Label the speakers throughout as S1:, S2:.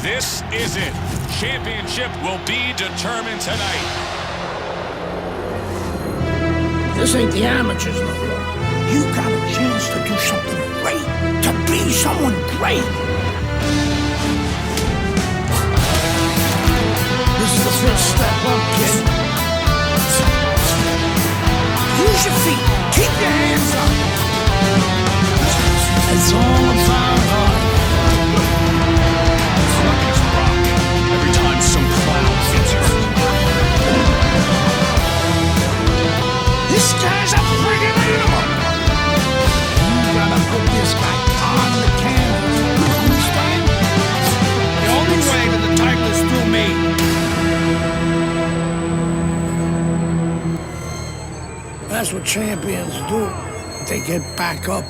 S1: This is it. Championship will be determined tonight.
S2: This ain't the amateurs no more. You got a chance to do something great, to be someone great. This is the first step up, kid. Use your feet. Keep your hands up. It's all about heart.
S1: Every time some clown gets hurt.
S2: This guy's a friggin' animal! You gotta put this guy on the canvas. Understand?
S3: The only way to the title is through me.
S2: That's what champions do. They get back up.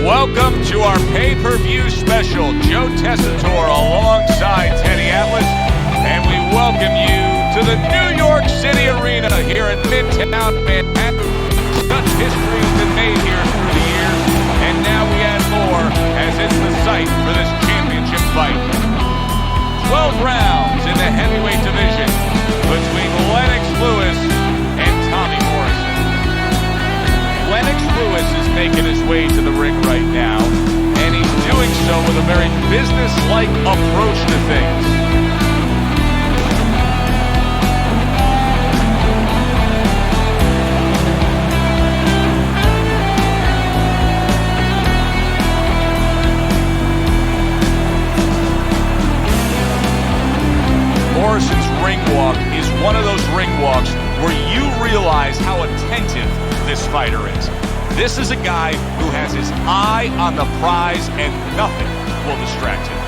S1: Welcome to our pay-per-view special. Joe Tessitore alongside Teddy Atlas, and we welcome you to the New York City Arena here in Midtown Manhattan. Such history has been made here through the years, and now we add more as it's the site for this championship fight. 12 rounds in the heavyweight division between Lennox Lewis and Tommy Morrison. Lennox Lewis is making his way to the ring right now, and he's doing so with a very business-like approach to things. Morrison's ring walk is one of those ring walks where you realize how attentive this fighter is. This is a guy who has his eye on the prize and nothing will distract him.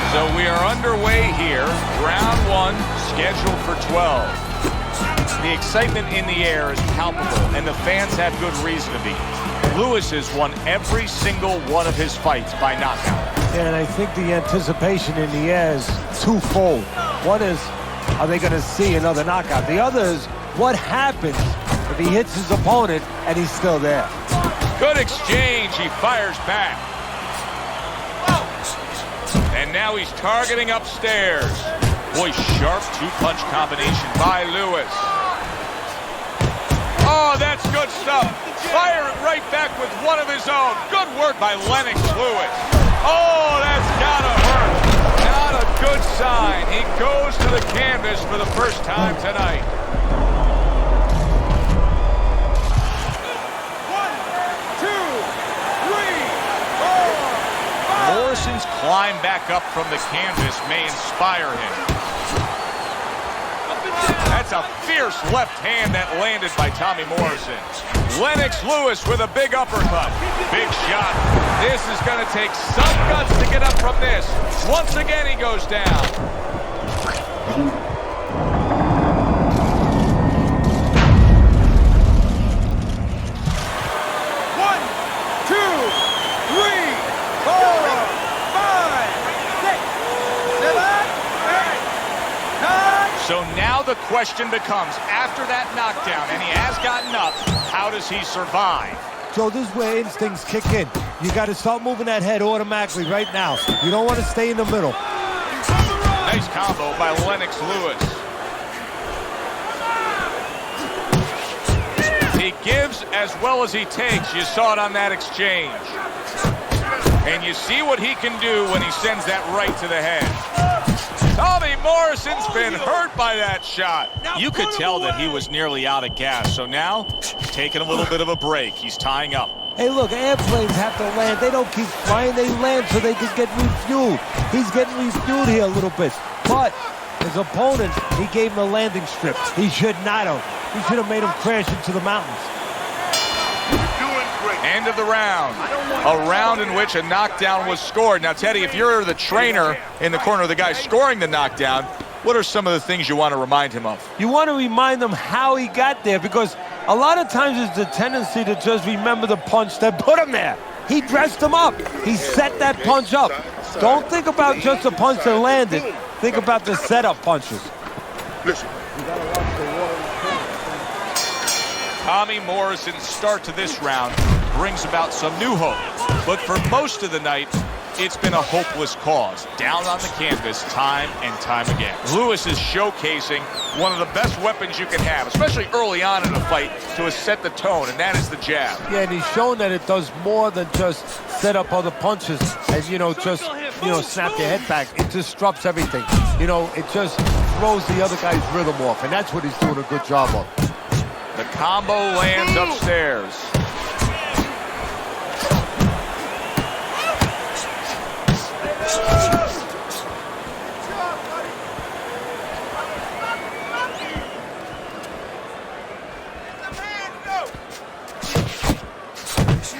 S1: So we are underway here. Round one, scheduled for 12. The excitement in the air is palpable, and the fans have good reason to be. Lewis has won every single one of his fights by knockout.
S4: And I think the anticipation in the air is twofold. One is, are they going to see another knockout? The other is, what happens if he hits his opponent and he's still there?
S1: Good exchange. He fires back. And now he's targeting upstairs. Boy, sharp two-punch combination by Lewis. up, firing right back with one of his own. Good work by Lennox Lewis. Oh, that's gotta hurt. Not a good sign. He goes to the canvas for the first time tonight. Morrison's climb back up from the canvas may inspire him. That's a fierce left hand that landed by Tommy Morrison. Lennox Lewis with a big uppercut. Big shot. This is going to take some guts to get up from this. Once again, he goes down. So now the question becomes, after that knockdown, and he has gotten up, how does he survive?
S4: Joe, this is where instincts kick in. You got to start moving that head automatically right now. You don't want to stay in the middle.
S1: Nice combo by Lennox Lewis. He gives as well as he takes. You saw it on that exchange. And you see what he can do when he sends that right to the head. Tommy Morrison's been hurt by that shot. You could tell that he was nearly out of gas, so now taking a little bit of a break. He's tying up.
S4: Hey, look, airplanes have to land. They don't keep flying. They land so they can get refueled. He's getting refueled here a little bit. But his opponent, he gave him a landing strip. He should not have. He should have made him crash into the mountains.
S1: End of the round. A round in which a knockdown was scored. Now, Teddy, if you're the trainer in the corner of the guy scoring the knockdown, what are some of the things you want to remind him of?
S4: You want to remind him how he got there, because a lot of times it's the tendency to just remember the punch that put him there. He dressed him up. He set that punch up. Don't think about just the punch that landed. Think about the setup punches.
S2: Listen.
S1: Tommy Morrison's start to this round brings about some new hope. But for most of the night, it's been a hopeless cause. Down on the canvas time and time again. Lewis is showcasing one of the best weapons you can have, especially early on in a fight, to set the tone, and that is the jab.
S4: Yeah, and he's shown that it does more than just set up other punches and, just snap your head back. It disrupts everything. It just throws the other guy's rhythm off, and that's what he's doing a good job of.
S1: The combo lands upstairs.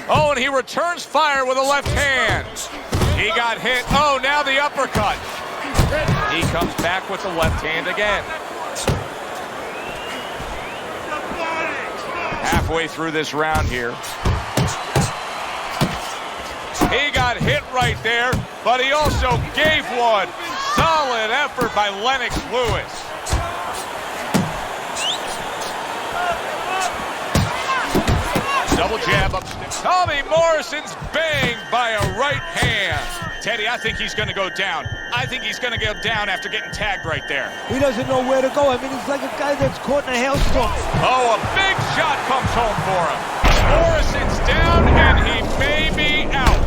S1: Oh, and he returns fire with a left hand. He got hit. Oh, now the uppercut. He comes back with the left hand again. Halfway through this round here. He got hit right there, but he also gave one. Solid effort by Lennox Lewis. Double jab upstairs. Tommy Morrison's banged by a right hand. Teddy, I think he's going to go down. I think he's going to go down after getting tagged right there.
S4: He doesn't know where to go. I mean, he's like a guy that's caught in a hailstorm.
S1: Oh, a big shot comes home for him. Morrison's down, and he may be out.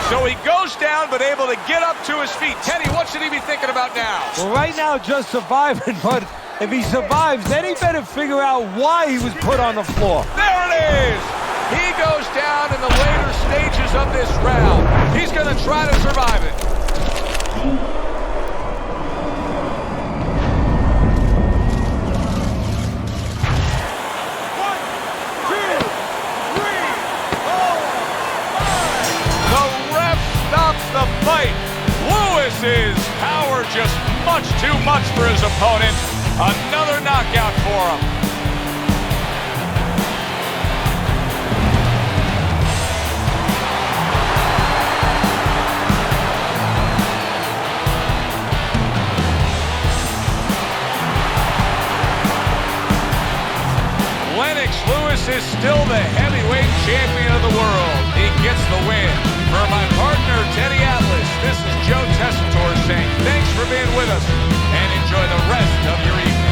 S1: So he goes down, but able to get up to his feet. Teddy, what should he be thinking about now?
S4: Well, right now, just surviving, but if he survives, then he better figure out why he was put on the floor.
S1: There it is! He goes down in the later stages of this round. He's going to try to survive it. The fight. Lewis's power just much too much for his opponent. Another knockout for him. Lennox Lewis is still the heavyweight champion of the world. He gets the win. For my partner, Teddy Atlas, this is Joe Tessitore saying thanks for being with us and enjoy the rest of your evening.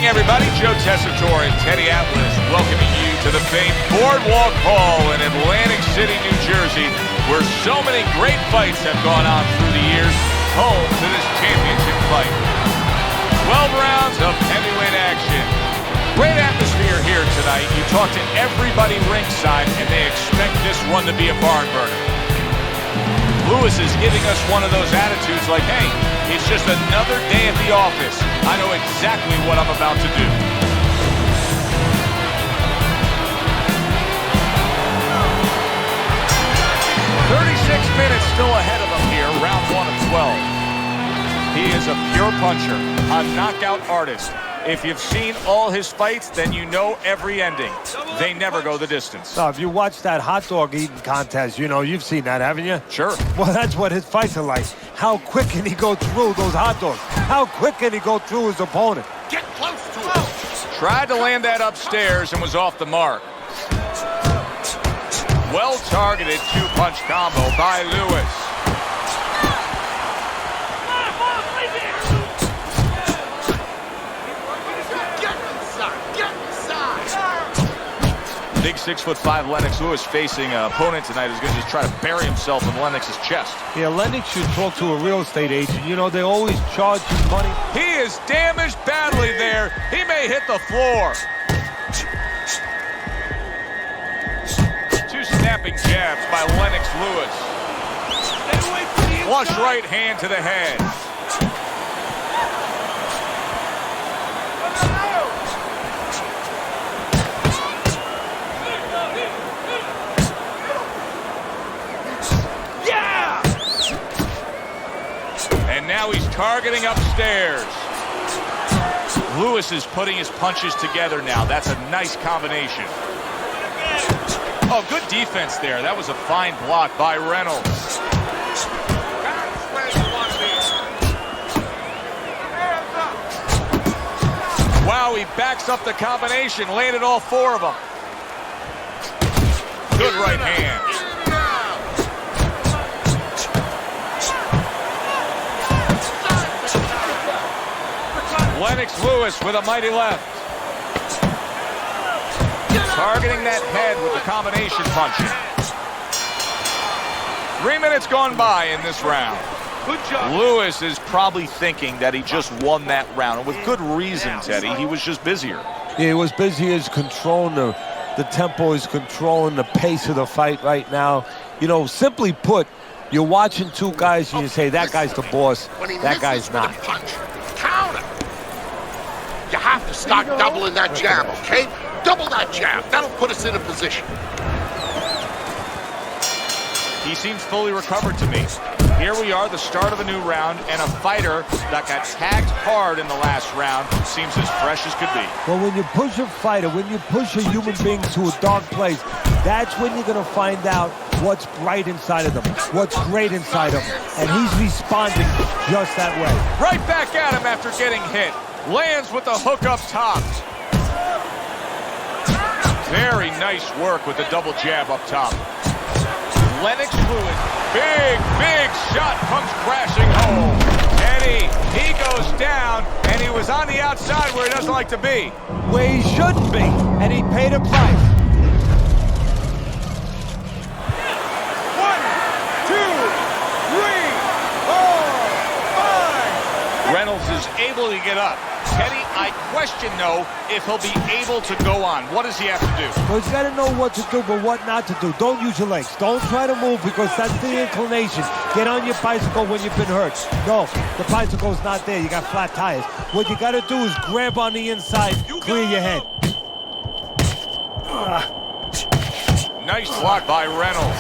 S1: Everybody, Joe Tessitore and Teddy Atlas welcoming you to the famed Boardwalk Hall in Atlantic City, New Jersey, where so many great fights have gone on through the years, home to this championship fight. 12 rounds of heavyweight action. Great atmosphere here tonight. You talk to everybody ringside, and they expect this one to be a barn burner. Lewis is giving us one of those attitudes like, hey, it's just another day at the office. I know exactly what I'm about to do. Minutes still ahead of him here, round 1 of 12. He is a pure puncher, a knockout artist. If you've seen all his fights, then you know every ending. They never go the distance.
S4: No, if you watch that hot dog eating contest, you know, you've seen that, haven't you?
S1: Sure.
S4: Well, that's what his fights are like. How quick can he go through those hot dogs? How quick can he go through his opponent?
S2: Get close to him.
S1: Tried to land that upstairs and was off the mark. Well-targeted two-punch combo by Lewis. Big 6'5" Lennox Lewis facing an opponent tonight who's going to just try to bury himself in Lennox's chest.
S4: Yeah, Lennox should talk to a real estate agent. You know, they always charge you money.
S1: He is damaged badly there. He may hit the floor. Two snapping jabs by Lennox Lewis. Flush right hand to the head. And now he's targeting upstairs. Lewis is putting his punches together now. That's a nice combination. Oh, good defense there. That was a fine block by Reynolds. Wow, he backs up the combination, landed all four of them. Good right hand. Lennox Lewis with a mighty left. targeting that head with the combination punching. 3 minutes gone by in this round. Good job. Lewis is probably thinking that he just won that round, and with good reason, Teddy. He was just busier.
S4: Yeah, he was busy. He's controlling the tempo. He's controlling the pace of the fight right now. You know, simply put, you're watching two guys and you say, that guy's the boss, that guy's not.
S2: Counter. You have to start doubling that jab, okay? Double that jab. That'll put us in a position.
S1: He seems fully recovered to me. Here we are, the start of a new round, and a fighter that got tagged hard in the last round seems as fresh as could be.
S4: Well, when you push a fighter, when you push a human being to a dark place, that's when you're going to find out what's bright inside of them, what's great inside of them. And he's responding just that way.
S1: Right back at him after getting hit. Lands with the hook up top. Very nice work with the double jab up top. Lennox Lewis, big shot comes crashing home. Eddie, he goes down, and he was on the outside where he doesn't like to be.
S4: Where he shouldn't be, and he paid a price.
S3: 1, 2, 3, 4, 5.
S1: Reynolds is able to get up. Teddy, I question, though, if he'll be able to go on. What does he have to do?
S4: Well, he's got to know what to do, but what not to do. Don't use your legs. Don't try to move because that's the inclination. Get on your bicycle when you've been hurt. No, the bicycle's not there. You got flat tires. What you got to do is grab on the inside, clear your head.
S1: Nice block by Reynolds.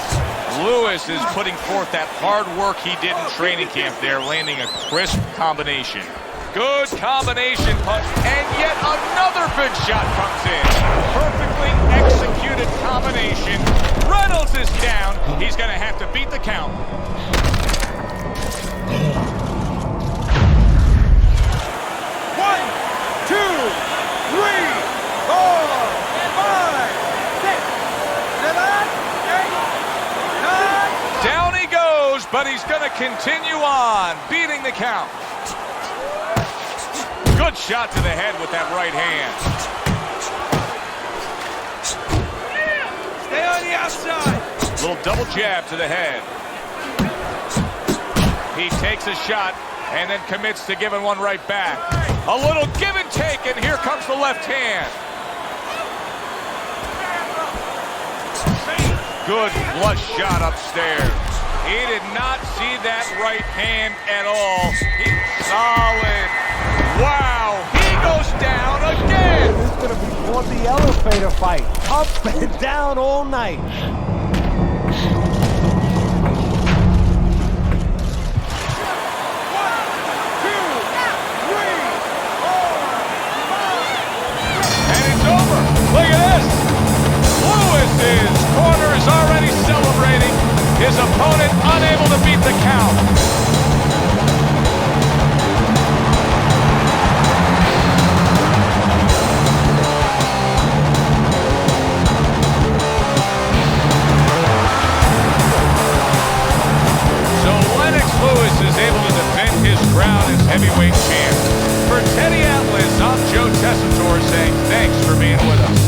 S1: Lewis is putting forth that hard work he did in training camp there, landing a crisp combination. Good combination punch, and yet another big shot comes in. Perfectly executed combination. Reynolds is down. He's going to have to beat the count.
S3: 1, 2, 3, 4, 5, 6, 7, 8, 9.
S1: Down he goes, but he's going to continue on, beating the count. Good shot to the head with that right hand.
S3: Stay on the outside.
S1: Little double jab to the head. He takes a shot and then commits to giving one right back. A little give and take, and here comes the left hand. Good flush shot upstairs. He did not see that right hand at all. Solid. Wow, he goes down again.
S4: This is going to be more the elevator fight. Up and down all night.
S3: 1, 2, 3, 4, 5.
S1: And it's over. Look at this. Lewis's corner is already celebrating. His opponent unable to beat the count. Lewis is able to defend his crown as heavyweight champ. For Teddy Atlas, I'm Joe Tessitore saying thanks for being with us.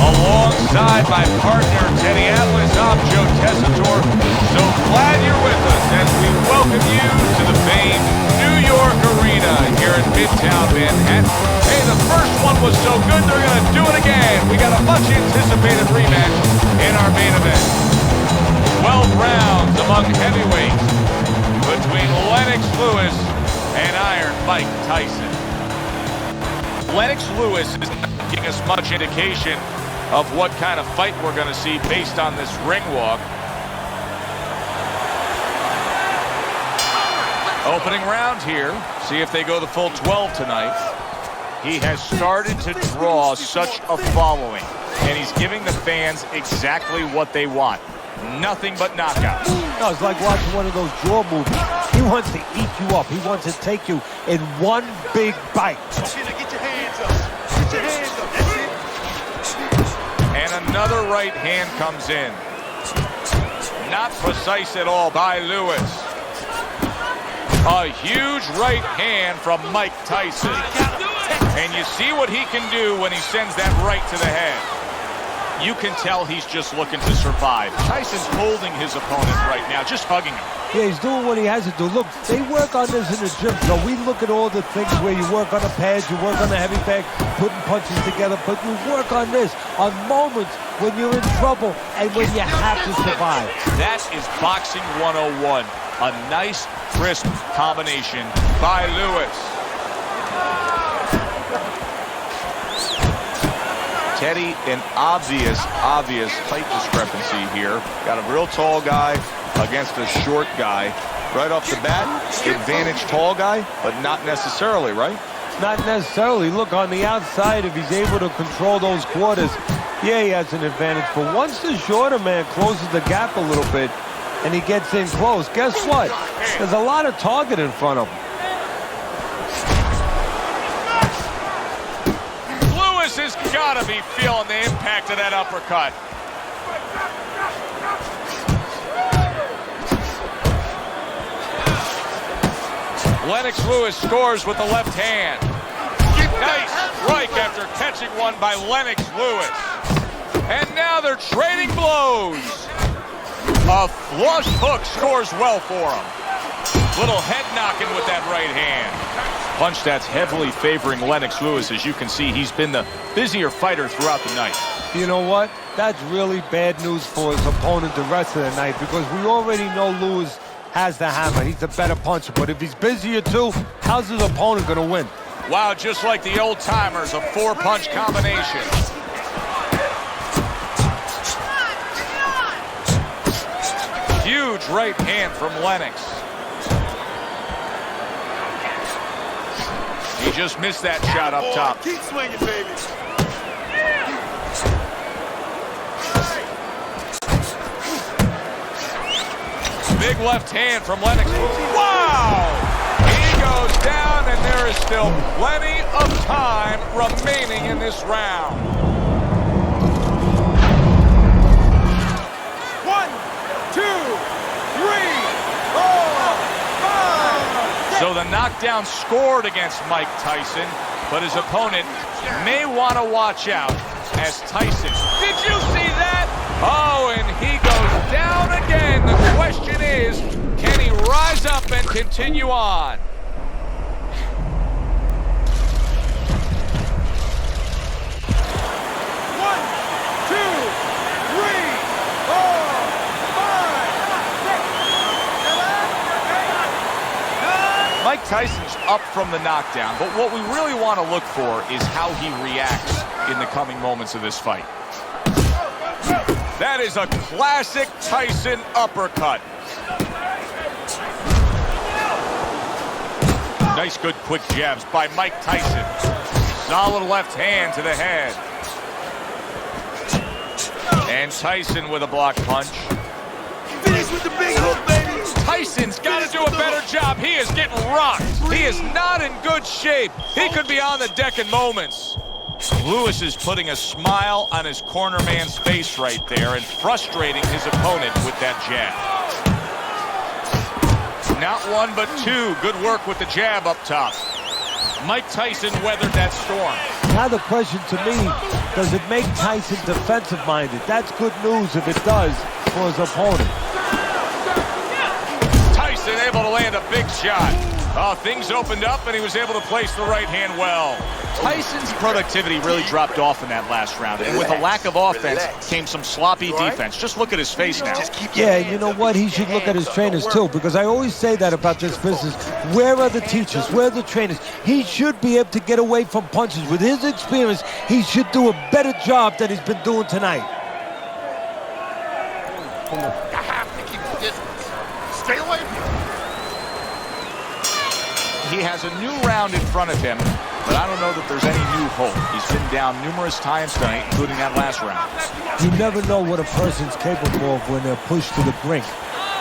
S1: Alongside my partner, Teddy Atlas, I'm Joe Tessitore. So glad you're with us as we welcome you to the famed New York Arena here in Midtown Manhattan. Hey, the first one was so good, they're going to do it again. We got a much-anticipated rematch in our main event. 12 rounds among heavyweights between Lennox Lewis and Iron Mike Tyson. Lennox Lewis is not giving us much indication of what kind of fight we're going to see based on this ring walk. Opening round here. See if they go the full 12 tonight. He has started to draw such a following, and he's giving the fans exactly what they want. Nothing but knockouts.
S4: No, it's like watching one of those Jaw movies. He wants to eat you up. He wants to take you in one big bite.
S2: Get your hands up. Get your hands up. That's it.
S1: And another right hand comes in. Not precise at all by Lewis. A huge right hand from Mike Tyson. And you see what he can do when he sends that right to the head. You can tell he's just looking to survive. Tyson's holding his opponent right now, just hugging him.
S4: Yeah, he's doing what he has to do. Look, they work on this in the gym. So we look at all the things where you work on the pads, you work on the heavy bag, putting punches together, but you work on this on moments when you're in trouble and when you have to survive.
S1: That is boxing 101. A nice, crisp combination by Lewis. Teddy, an obvious height discrepancy here. Got a real tall guy against a short guy. Right off the bat, advantage tall guy, but not necessarily, right?
S4: Not necessarily. Look, on the outside, if he's able to control those quarters, yeah, he has an advantage. But once the shorter man closes the gap a little bit and he gets in close, guess what? There's a lot of target in front of him.
S1: Has got to be feeling the impact of that uppercut. Lennox Lewis scores with the left hand. Nice strike after catching one by Lennox Lewis. And now they're trading blows. A flush hook scores well for him. Little head knocking with that right hand. Punch that's heavily favoring Lennox Lewis. As you can see, he's been the busier fighter throughout the night.
S4: You know what? That's really bad news for his opponent the rest of the night, because we already know Lewis has the hammer. He's the better puncher. But if he's busier too, how's his opponent going to win?
S1: Wow, just like the old timers, a four-punch combination. Huge right hand from Lennox. He just missed that shot up top.
S2: Keep swinging, baby.
S1: Big left hand from Lennox. Wow! He goes down, and there is still plenty of time remaining in this round.
S2: 1, 2, 3, 4, 5.
S1: So the knockdown scored against Mike Tyson, but his opponent may want to watch out as Tyson. Did you see that? Oh, and he goes down again. The question is, can he rise up and continue on? Mike Tyson's up from the knockdown, but what we really want to look for is how he reacts in the coming moments of this fight. That is a classic Tyson uppercut. Nice, good, quick jabs by Mike Tyson. Solid left hand to the head. And Tyson with a block punch.
S2: Finish with the big hook, baby.
S1: Tyson's got to do a better job. He is getting rocked. He is not in good shape. He could be on the deck in moments. Lewis is putting a smile on his corner man's face right there and frustrating his opponent with that jab. Not one, but two. Good work with the jab up top. Mike Tyson weathered that storm.
S4: Now the question to me, Does it make Tyson defensive-minded? That's good news if it does for his opponent.
S1: Tyson able to land a big shot. Oh, things opened up, and he was able to place the right hand well.
S5: Tyson's productivity really dropped off in that last round, and with a lack of offense came some sloppy defense. Just look at his face now.
S4: Yeah, you know what? He should look at his trainers, too, because I always say that about this business. Where are the teachers? Where are the trainers? He should be able to get away from punches. With his experience, he should do a better job than he's been doing tonight.
S2: You have to keep the distance. Stay away from him.
S5: He has a new round in front of him, but I don't know that there's any new hope. He's been down numerous times tonight, including that last round.
S4: You never know what a person's capable of when they're pushed to the brink.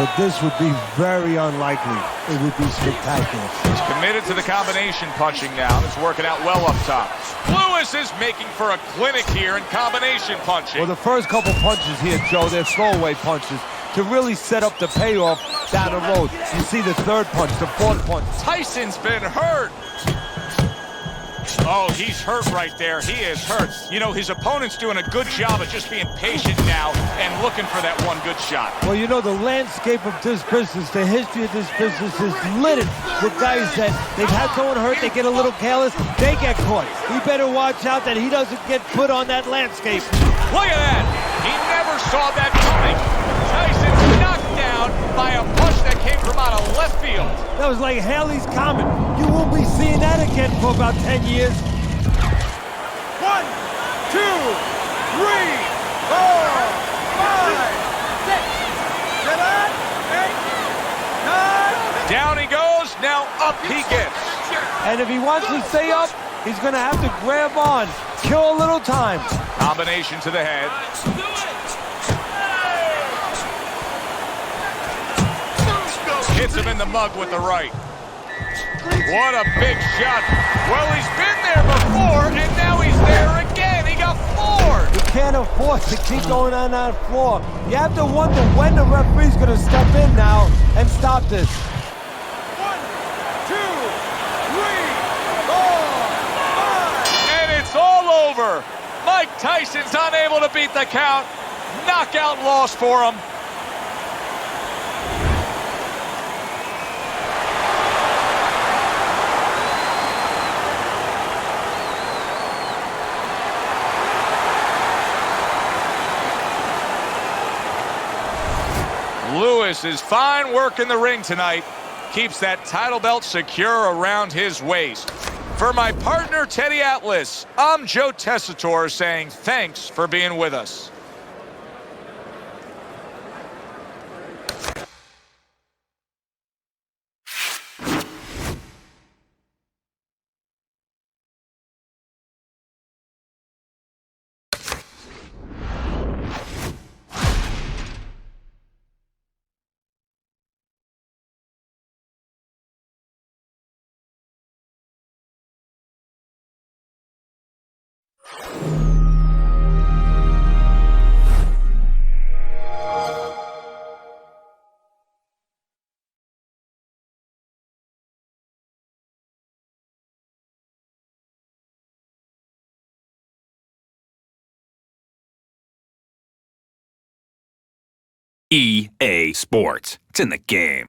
S4: But this would be very unlikely. It would be spectacular.
S1: He's committed to the combination punching now. It's working out well up top. Lewis is making for a clinic here in combination punching.
S4: Well, the first couple punches here, Joe, they're throwaway punches to really set up the payoff down the road. You see the third punch, the fourth punch.
S1: Tyson's been hurt. Oh, he's hurt right there. He is hurt. You know, his opponent's doing a good job of just being patient now and looking for that one good shot.
S4: Well, you know, the landscape of this business, the history of this business is littered with guys that they've had someone hurt, they get a little careless, they get caught. He better watch out that he doesn't get put on that landscape.
S1: Look at that. He never saw that coming. Tyson's knocked down by a punch that came from out of left field.
S4: That was like Haley's Comet. You won't be seeing that again for about 10 years. 1, 2, 3, 4, 5, 6, 7, 8, 9.
S1: Down he goes. Now up he gets.
S4: And if he wants to stay up, he's going to have to grab on. Kill a little time.
S1: Combination to the head. Hits him in the mug with the right. What a big shot. Well, he's been there before, and now he's there again. He got floored.
S4: You can't afford to keep going on that floor. You have to wonder when the referee's going to step in now and stop this.
S2: 1, 2, 3, 4, 5.
S1: And it's all over. Mike Tyson's unable to beat the count. Knockout loss for him. Lewis is fine work in the ring tonight. Keeps that title belt secure around his waist. For my partner, Teddy Atlas, I'm Joe Tessitore saying thanks for being with us.
S6: EA Sports. It's in the game.